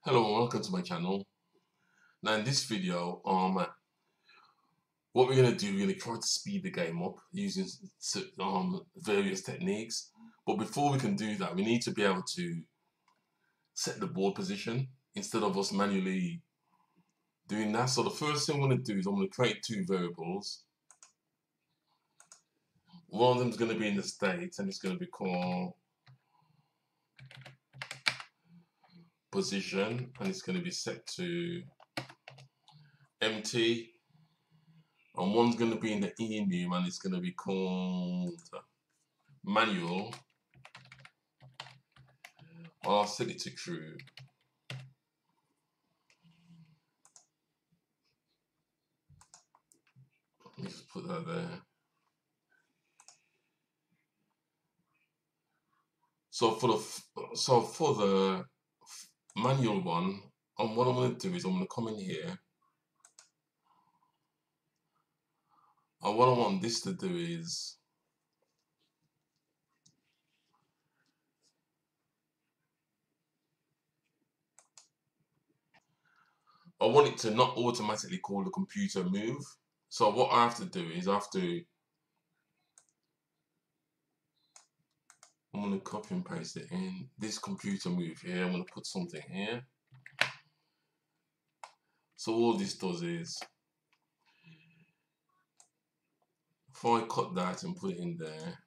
Hello and welcome to my channel. Now in this video, what we're going to do, we're going to try to speed the game up using various techniques. But before we can do that, we need to be able to set the board position instead of us manually doing that. So the first thing I'm going to do is I'm going to create two variables. One of them is going to be in the state and it's going to be called position and it's going to be set to empty. And one's going to be in the enum and it's going to be called manual. I'll set it to true. Let's put that there. So for the manual one, what I'm going to do is I'm going to come in here. And what I want this to do is I want it to not automatically call the computer move. So what I have to do is I'm going to copy and paste it in this computer move here. I'm going to put something here. So all this does is if I cut that and put it in there,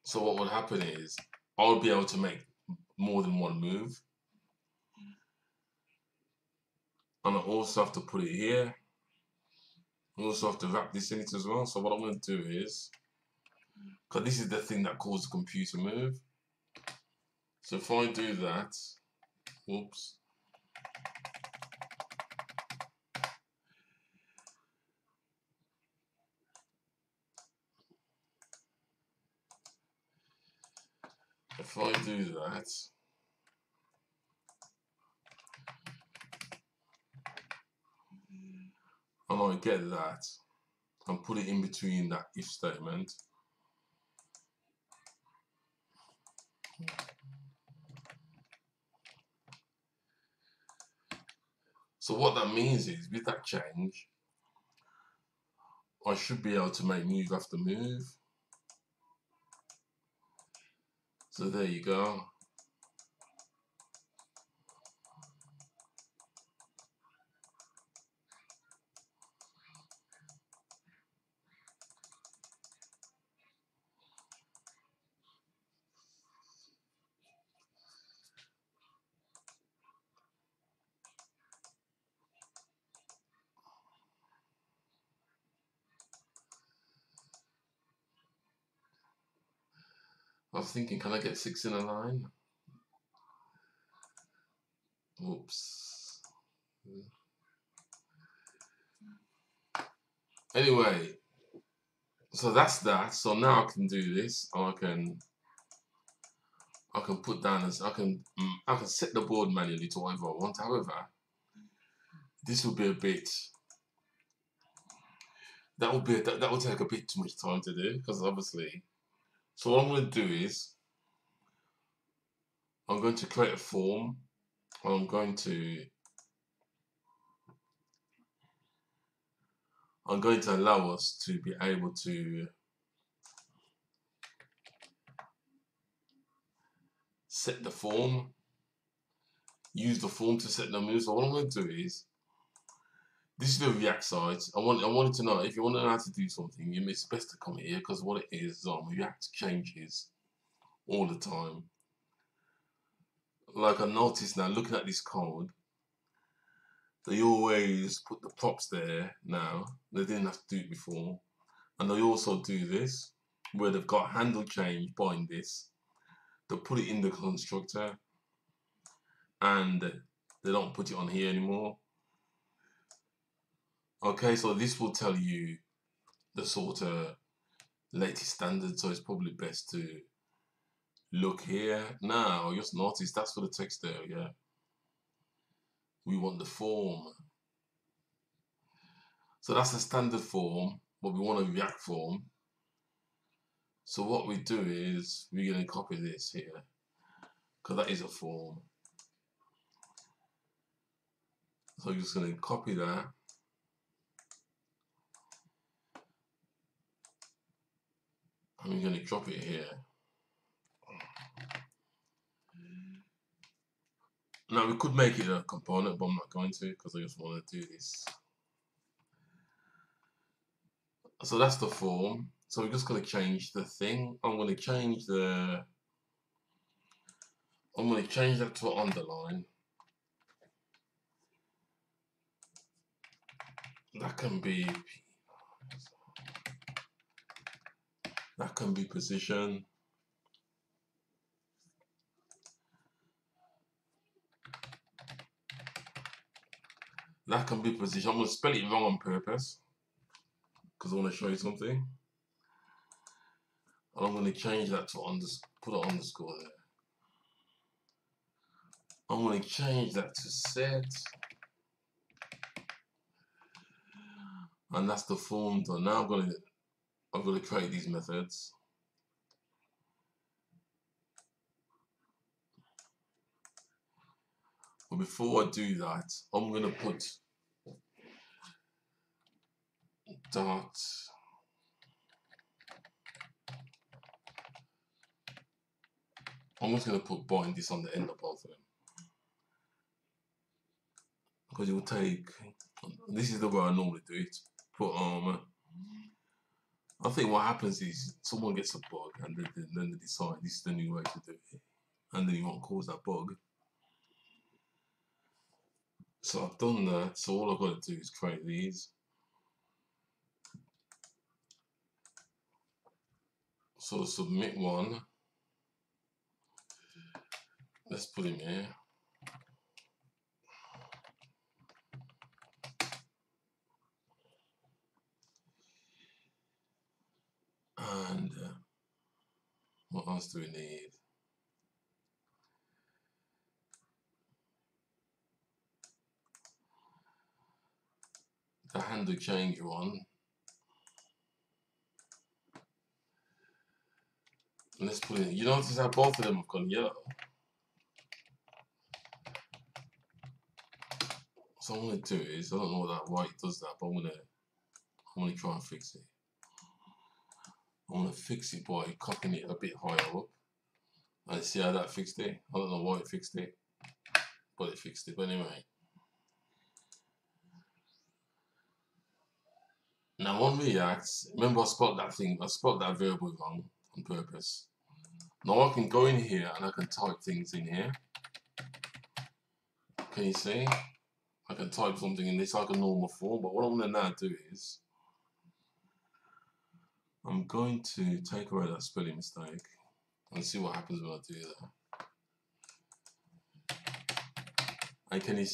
so what would happen is I'll be able to make more than one move. And I also have to put it here. I also have to wrap this in it as well. So what I'm going to do is, because this is the thing that calls the computer move. So if I do that, whoops. If I do that, and I get that, and put it in between that if statement, so what that means is, with that change, I should be able to make move after move. So there you go. I was thinking, can I get 6 in a line? Whoops. Anyway, so that's that. So now I can do this, or I can put down as I can set the board manually to whatever I want. However, this will be a bit. That will take a bit too much time to do because obviously. So what I'm going to do is I'm going to create a form. And I'm going to allow us to be able to set the form, use the form to set the move. So what I'm going to do is, this is the React site. I wanted to know, if you want to know how to do something, it's best to come here because what it is, React changes all the time. Like I noticed now, looking at this code, they always put the props there now. They didn't have to do it before. And they also do this, where they've got handle change behind this. They put it in the constructor and they don't put it on here anymore. Okay, so this will tell you the sort of latest standard, so it's probably best to look here. Now, just notice that's for the text area. We want the form. So that's the standard form, but we want a React form. So what we do is we're going to copy this here, because that is a form. So I'm just going to copy that. And we're going to drop it here. Now we could make it a component, but I'm not going to, because I just want to do this. So that's the form. So we're just going to change the thing. I'm going to change that to an underline. That can be position. That can be position. I'm going to spell it wrong on purpose, because I want to show you something. And I'm going to change that to put an underscore there. I'm going to change that to set. And that's the form done. Now I'm going to create these methods. But before I do that, I'm going to put dot I'm just going to put bind this on the end of both of them, because it will take, this is the way I normally do it. Put I think what happens is someone gets a bug and then they decide this is the new way to do it, and then you won't cause that bug. So I've done that. So all I've got to do is create these. So submit one. Let's put him here. And what else do we need? The handle change one. And let's put in, you notice how both of them have gone yellow. So what I'm going to do is, I don't know that why it does that, but I'm going to try and fix it. I'm going to fix it by copying it a bit higher up. And see how that fixed it. I don't know why it fixed it, but it fixed it. But anyway. Now on React, remember I spelled that variable wrong on purpose. Now I can go in here and I can type things in here. Can you see? I can type something in this like a normal form, but what I'm going to now do is I'm going to take away that spelling mistake and see what happens when I do that. And can you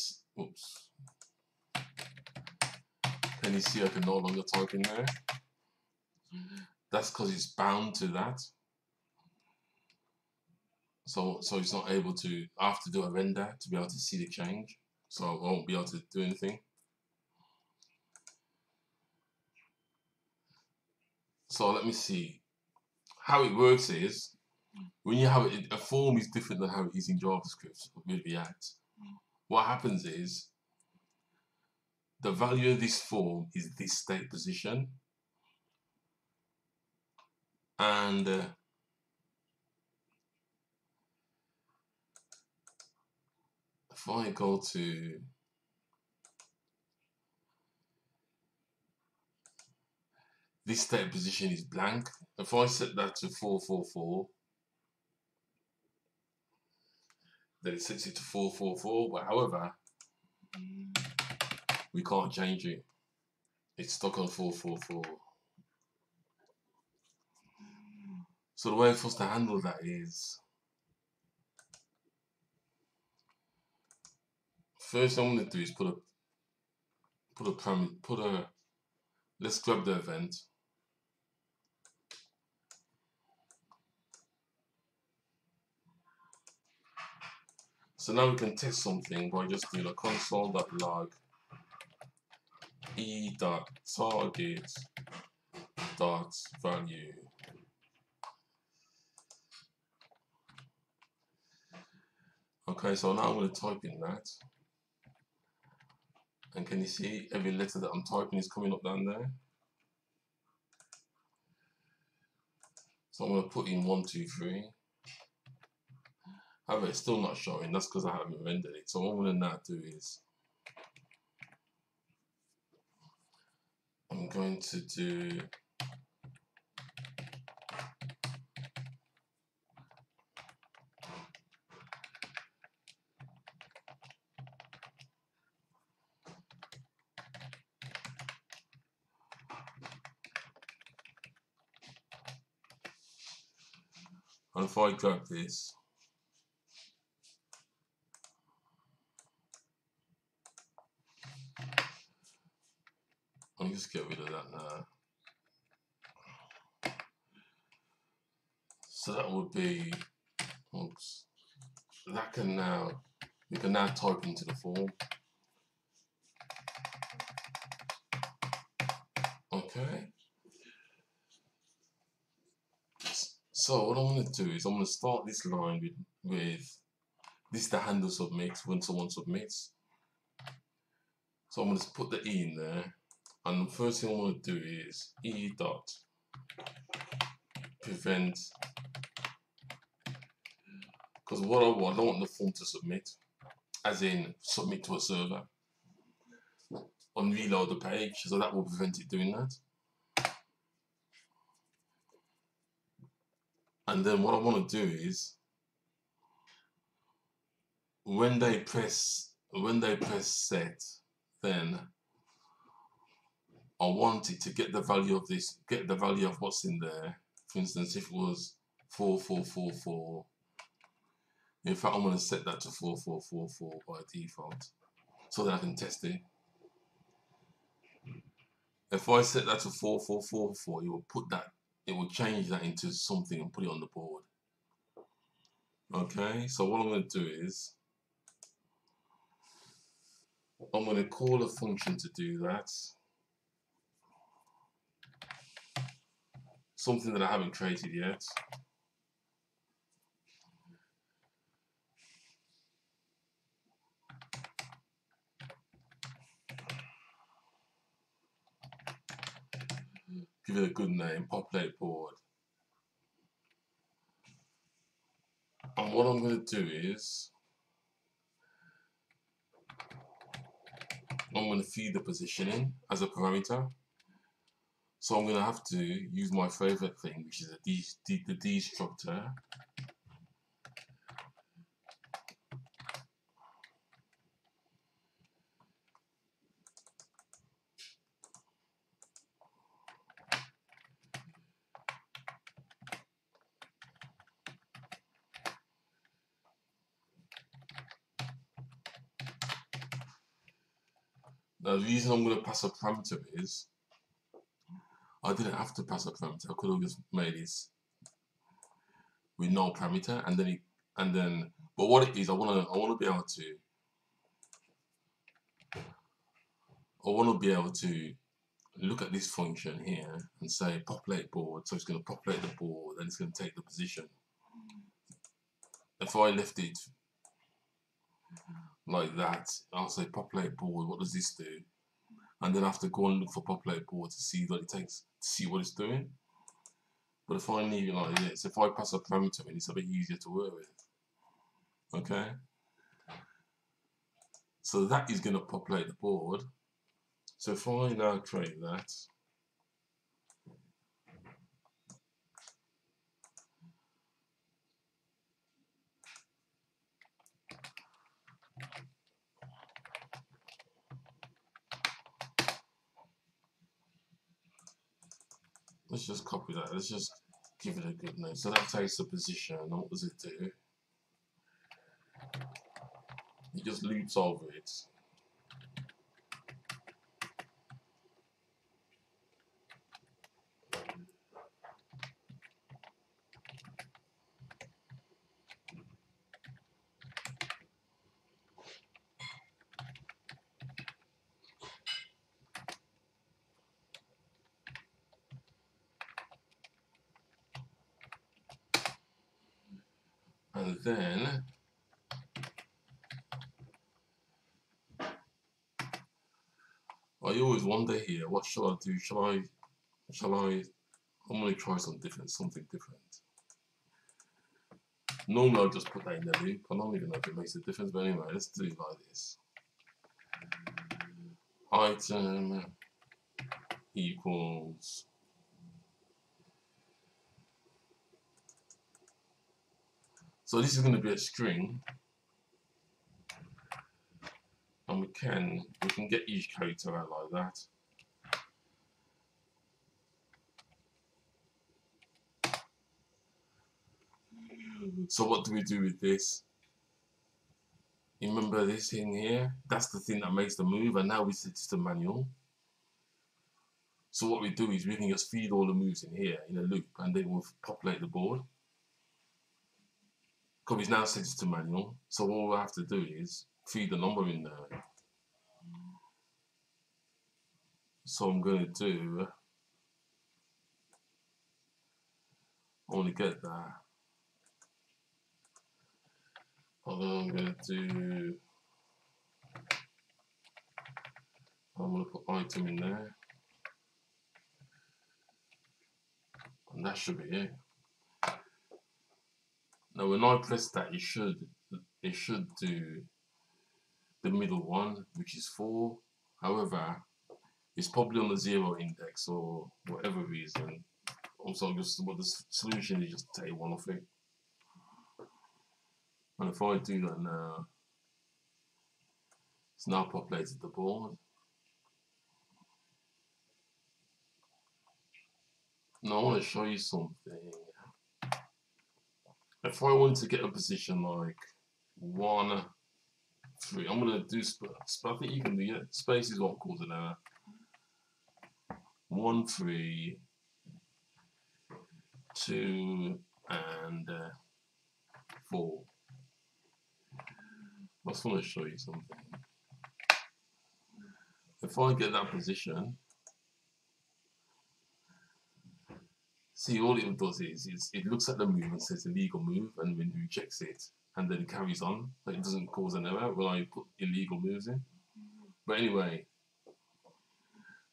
see I can no longer type in there? That's because it's bound to that. So it's not able to, I have to do a render to be able to see the change. So I won't be able to do anything. So let me see. How it works is, when you have it, a form is different than how it is in JavaScript with React. What happens is, the value of this form is this state position. And if I go to this state position is blank. If I set that to 444, then it sets it to 444. But however, we can't change it. It's stuck on 444. So the way for us to handle that is, first I'm going to do is let's grab the event. So now we can test something by just doing a console.log e.target.value. Okay, so now I'm going to type in that. And can you see every letter that I'm typing is coming up down there? So I'm going to put in 1, 2, 3. However, it's still not showing. That's because I haven't rendered it. So what I'm going to now do is I'm going to do and if I grab this, I'll just get rid of that now. So that would be, oops, that can now, we can now type into the form. Okay. So what I'm going to do is I'm going to start this line with this is the handle submit when someone submits. So I'm going to put the E in there, and the first thing I want to do is E dot prevent, because what I don't want the form to submit, as in submit to a server and reload the page, so that will prevent it doing that. And then what I want to do is when they press set, then I want it to get the value of this, get the value of what's in there. For instance, if it was 4444, in fact I'm going to set that to 4444 by default so that I can test it. If I set that to 4444, it will change that into something and put it on the board. Okay, so what I'm going to do is I'm going to call a function to do that. Something that I haven't created yet. Give it a good name, populate board. And what I'm going to do is I'm going to feed the position in as a parameter. So I'm going to have to use my favorite thing, which is the destructor. Now the reason I'm going to pass a parameter is I didn't have to pass a parameter. I could have just made this with no parameter, but what it is, I want to be able to look at this function here and say populate board. So it's going to populate the board and it's going to take the position. If I left it like that, I'll say populate board, what does this do? And then I have to go and look for populate board to see what it takes, to see what it's doing. But if I leave it like this, if I pass a parameter in, it's a bit easier to work with. Okay? So that is going to populate the board. So if I now create that, let's just copy that. Let's just give it a good name. So that takes the position. And what does it do? It just loops over it. And then you always wonder here, what shall I do? I'm going to try something different. Normally I'll just put that in the loop. I don't even know if it makes a difference, but anyway, let's do it like this. Item equals so this is going to be a string, and we can get each character out like that. So what do we do with this? You remember this thing here? That's the thing that makes the move, and now we set it to manual. So what we do is we can just feed all the moves in here in a loop, and then we'll populate the board. Because we've now set it to manual, so all we have to do is feed the number in there. So I'm going to do, I want to get that. Although I'm going to put item in there, and that should be it. Now when I press that, it should do the middle one, which is 4. However, it's probably on the 0 index or whatever reason. Also, just what the solution is, just take one off it. And if I do that now, it's now populated the board. Now I want to show you something. If I want to get a position like 1, 3, I'm going to do I think you can do it. Space is what calls it now. 1, 3, 2, and 4. I just want to show you something. If I get that position, see, all it does is it looks at the move and says illegal move, and then rejects it, and then it carries on. But it doesn't cause an error when I put illegal moves in. But anyway,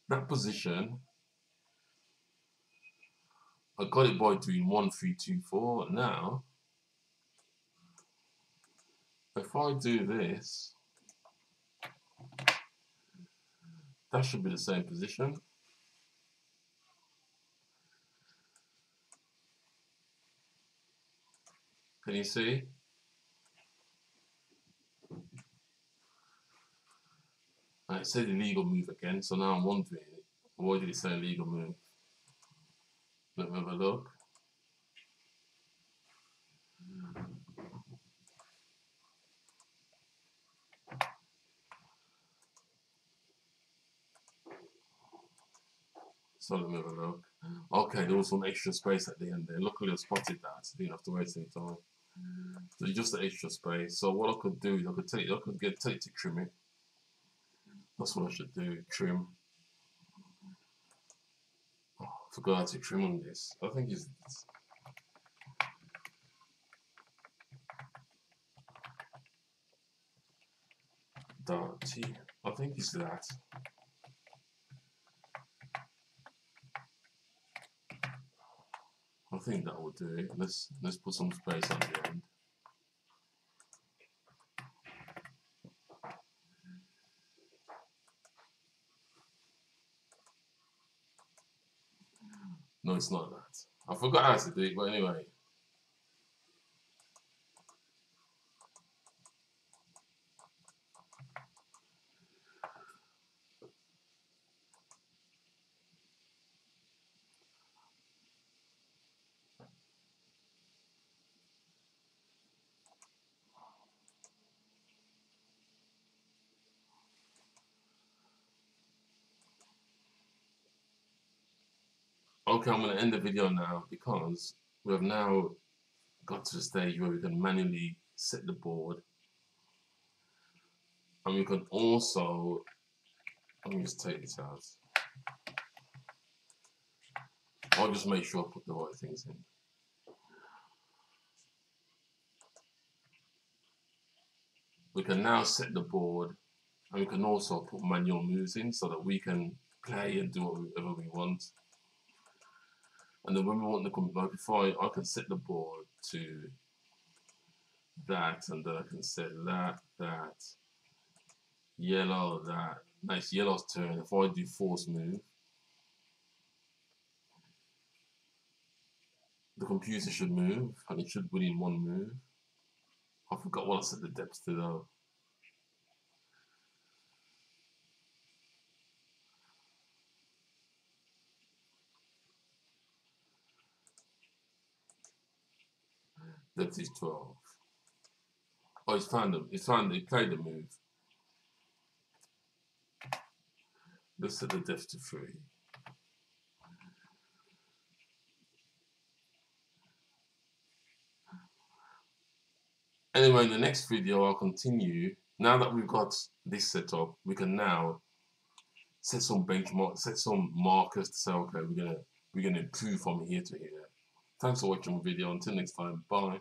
that position, I got it by doing 1, 3, 2, 4. Now, if I do this, that should be the same position. Can you see? And it said illegal move again, so now I'm wondering, why did it say illegal move? Let me have a look. So let me have a look. Okay, there was some extra space at the end there. Luckily I spotted that, so I didn't have to waste any time. So just the extra space. So what I could do is I could take it to trim it. That's what I should do, trim. Oh, I forgot how to trim on this. I think it's dirty. I think it's that. I think that will do it. Let's put some space on the end. No, it's not that. I forgot how to do it, but anyway. Okay, I'm going to end the video now because we have now got to the stage where we can manually set the board. And we can also, let me just take this out. I'll just make sure I put the right things in. We can now set the board And we can also put manual moves in so that we can play and do whatever we want. And then when we want the before I can set the board to that, and then I can set that, yellow, that. Nice, yellow's turn. If I do force move, the computer should move, and it should win in one move. I forgot what I set the depth to though. Depth is 12. Oh, it's found them. It's found. It played the move. Let's set the depth to 3. Anyway, in the next video, I'll continue. Now that we've got this set up, we can now set some benchmarks, set some markers to say, okay, we're gonna improve from here to here. Thanks for watching the video. Until next time, bye.